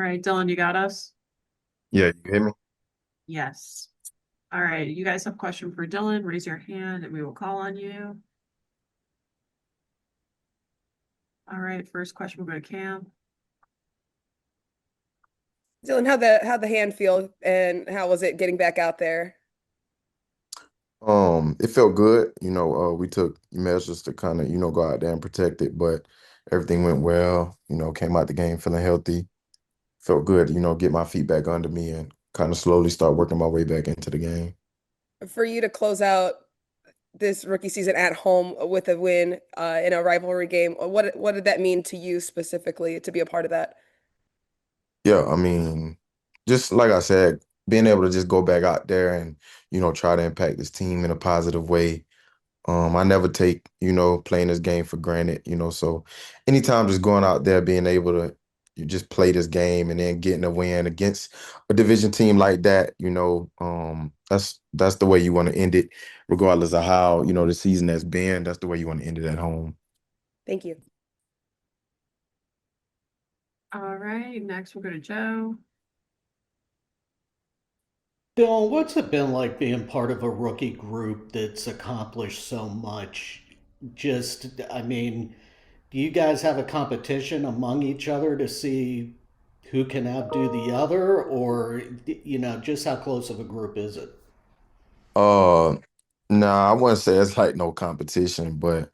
All right, Dylan, you got us? Yeah, you hear me? Yes. All right, you guys have a question for Dylan? Raise your hand and we will call on you. All right, first question will go to Cam. Dylan, how'd the hand feel and how was it getting back out there? It felt good. We took measures to kind of, go out there and protect it, but everything went well. Came out the game feeling healthy. Felt good, get my feet back under me and kind of slowly start working my way back into the game. For you to close out this rookie season at home with a win in a rivalry game, what did that mean to you specifically to be a part of that? Yeah, I mean, just like I said, being able to just go back out there and, try to impact this team in a positive way. I never take, playing this game for granted, so anytime just going out there, being able to you just play this game and then getting a win against a division team like that, that's the way you want to end it, regardless of how, the season has been. That's the way you want to end it at home. Thank you. All right, next we'll go to Joe. Bill, what's it been like being part of a rookie group that's accomplished so much? I mean, do you guys have a competition among each other to see who can outdo the other, or, just how close of a group is it? Uh, nah, I wouldn't say it's like no competition, but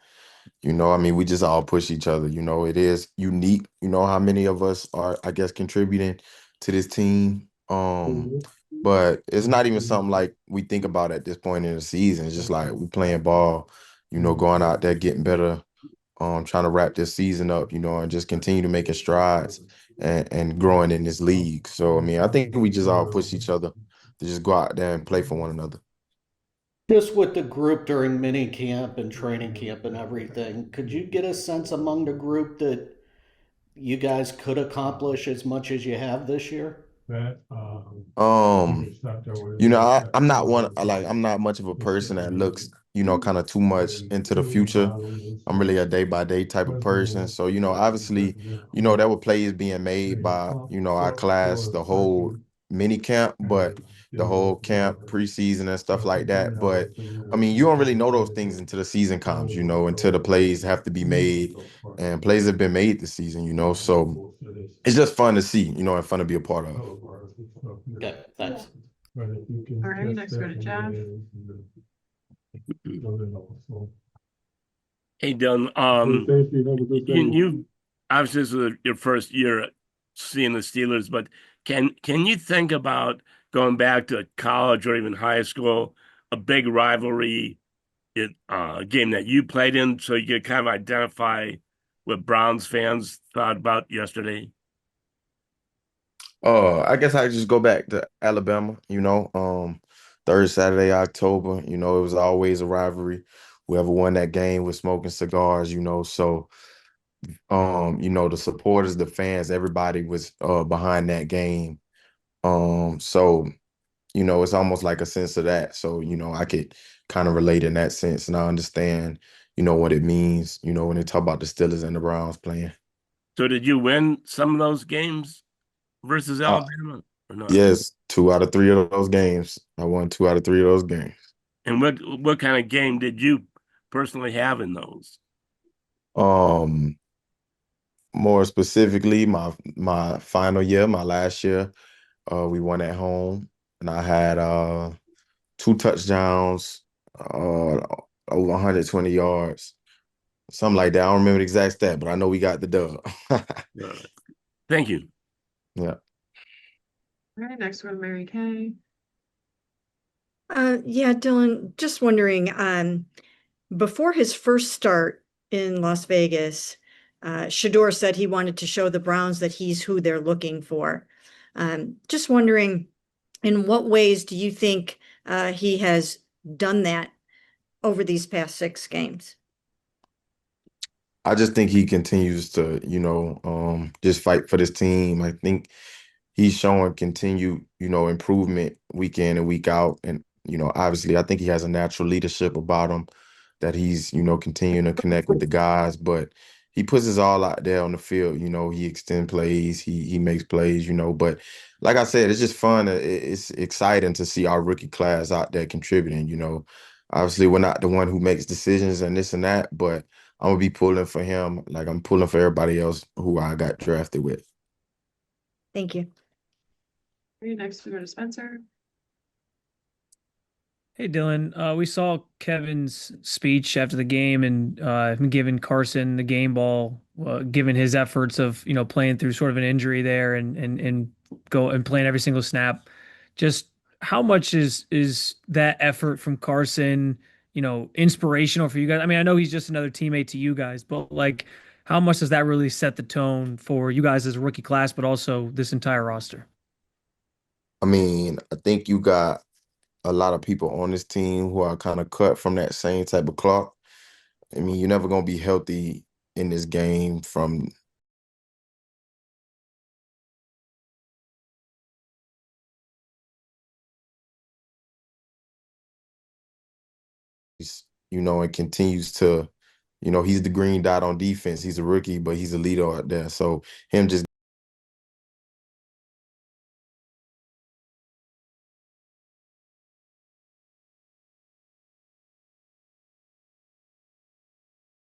I mean, we just all push each other. It is unique, how many of us are, I guess, contributing to this team. But it's not even something like we think about at this point in the season. It's just like we playing ball, going out there, getting better, trying to wrap this season up, and just continue to making strides and growing in this league. So, I mean, I think we just all push each other to just go out there and play for one another. Just with the group during mini camp and training camp and everything, could you get a sense among the group that you guys could accomplish as much as you have this year? Um, I'm not I'm not much of a person that looks, kind of too much into the future. I'm really a day by day type of person. So, obviously, there were plays being made by, our class, the whole mini camp, but the whole camp preseason and stuff like that. But I mean, you don't really know those things until the season comes, until the plays have to be made and plays have been made this season, so it's just fun to see, and fun to be a part of. Okay, thanks. All right, next we'll go to Jeff. Hey, Dylan. You obviously this is your first year seeing the Steelers, but can you think about going back to college or even high school, a big rivalry game that you played in, so you could kind of identify what Browns fans thought about yesterday? I guess I just go back to Alabama, third Saturday, October, it was always a rivalry. Whoever won that game was smoking cigars, so the supporters, the fans, everybody was behind that game. So, it's almost like a sense of that. So, I could kind of relate in that sense and I understand, what it means, when they talk about the Steelers and the Browns playing. So did you win some of those games versus Uh, Alabama or not? yes, 2 out of 3 of those games. I won 2 out of 3 of those games. And what kind of game did you personally have in those? Um, More specifically, my final year, my last year, we won at home, and I had 2 touchdowns, over 120 yards, something like that. I don't remember the exact stat, but I know we got the dub. Uh, Thank you. Yeah. All right, next one, Mary Kay. Yeah, Dylan, just wondering, before his first start in Las Vegas, Shador said he wanted to show the Browns that he's who they're looking for. Just wondering, in what ways do you think he has done that over these past 6 games? I just think he continues to, just fight for this team. I think he's showing continued, improvement week in and week out. And, obviously I think he has a natural leadership about him that he's, continuing to connect with the guys, but he puts his all out there on the field. You know, he extend plays, he makes plays. You know, but like I said, it's just fun. It's exciting to see our rookie class out there contributing. You know, obviously we're not the one who makes decisions and this and that, but I'm gonna be pulling for him like I'm pulling for everybody else who I got drafted with. Thank you. Okay, next we go to Spencer. Hey Dylan, we saw Kevin's speech after the game and him giving Carson the game ball, given his efforts of playing through sort of an injury there and go and playing every single snap. Just how much is that effort from Carson, inspirational for you guys? I mean, I know he's just another teammate to you guys, but like, how much does that really set the tone for you guys as a rookie class, but also this entire roster? I mean, I think you got a lot of people on this team who are kind of cut from that same type of cloth. I mean, you're never gonna be healthy in this game from and continues to, he's the green dot on defense. He's a rookie, but he's a leader out there. So him just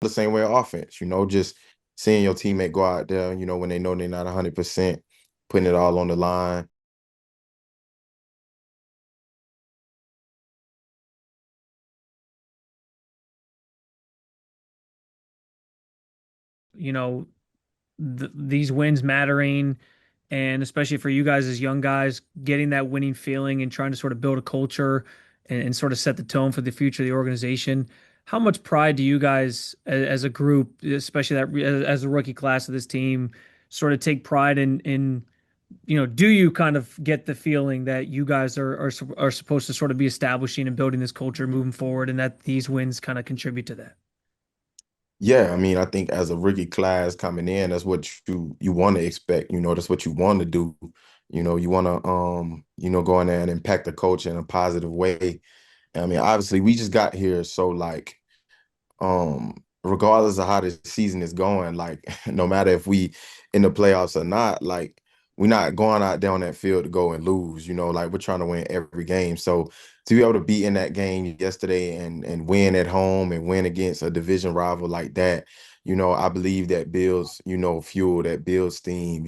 the same way of offense, just seeing your teammate go out there, when they know they're not 100%, putting it all on the line. These wins mattering, and especially for you guys as young guys, getting that winning feeling and trying to sort of build a culture and sort of set the tone for the future of the organization. How much pride do you guys as a group, especially that as a rookie class of this team, sort of take pride in, do you kind of get the feeling that you guys are supposed to sort of be establishing and building this culture moving forward, and that these wins kind of contribute to that? Yeah, I mean, I think as a rookie class coming in, that's what you want to expect. That's what you want to do. You want to go in there and impact the culture in a positive way. I mean, obviously, we just got here, so like, regardless of how the season is going, like no matter if we in the playoffs or not, like we're not going out there on that field to go and lose, like we're trying to win every game. So to be able to be in that game yesterday and win at home and win against a division rival like that, I believe that builds, fuel, that builds steam,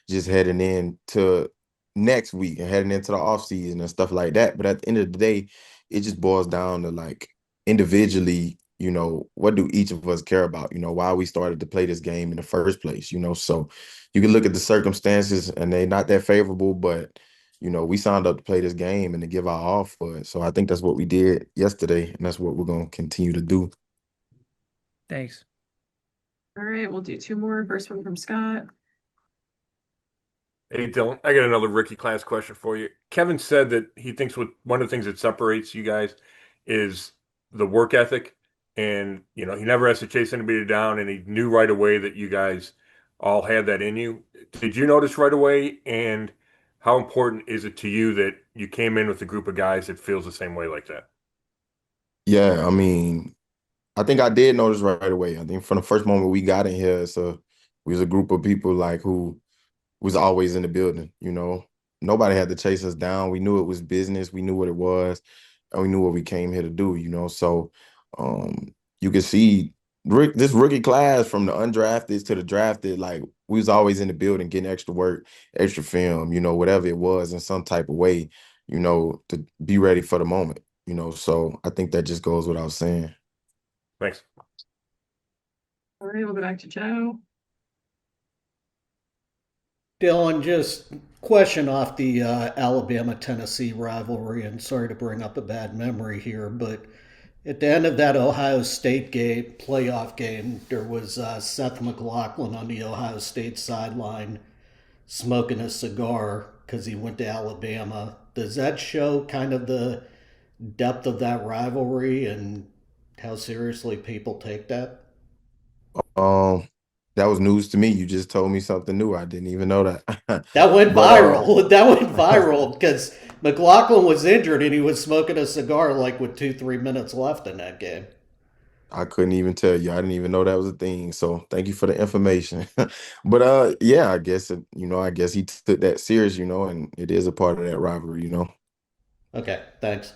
just heading into next week and heading into the off season and stuff like that. But at the end of the day, it just boils down to like individually, what do each of us care about? Why we started to play this game in the first place, so you can look at the circumstances and they're not that favorable, but we signed up to play this game and to give our all for it. So I think that's what we did yesterday, and that's what we're going to continue to do. Thanks. All right, we'll do two more. First one from Scott. Hey Dylan, I got another rookie class question for you. Kevin said that he thinks one of the things that separates you guys is the work ethic, and he never has to chase anybody down, and he knew right away that you guys all had that in you. Did you notice right away? And how important is it to you that you came in with a group of guys that feels the same way like that? Yeah, I mean, I think I did notice right away. I think from the first moment we got in here, we was a group of people like who was always in the building. Nobody had to chase us down. We knew it was business. We knew what it was, and we knew what we came here to do. So you can see this rookie class from the undrafted to the drafted. Like we was always in the building, getting extra work, extra film. Whatever it was, in some type of way. To be ready for the moment. So I think that just goes without saying. Thanks. All right, we'll go back to Joe. Dylan, just question off the Alabama-Tennessee rivalry, and sorry to bring up a bad memory here, but at the end of that Ohio State game, playoff game, there was Seth McLaughlin on the Ohio State sideline smoking a cigar because he went to Alabama. Does that show kind of the depth of that rivalry and how seriously people take that? Um, that was news to me. You just told me something new. I didn't even know that. That went But, viral. That went viral because McLaughlin was injured and he was smoking a cigar like with 2-3 minutes left in that game. I couldn't even tell you. I didn't even know that was a thing. So thank you for the information. But yeah, I guess I guess he took that serious, and it is a part of that rivalry. Okay, thanks.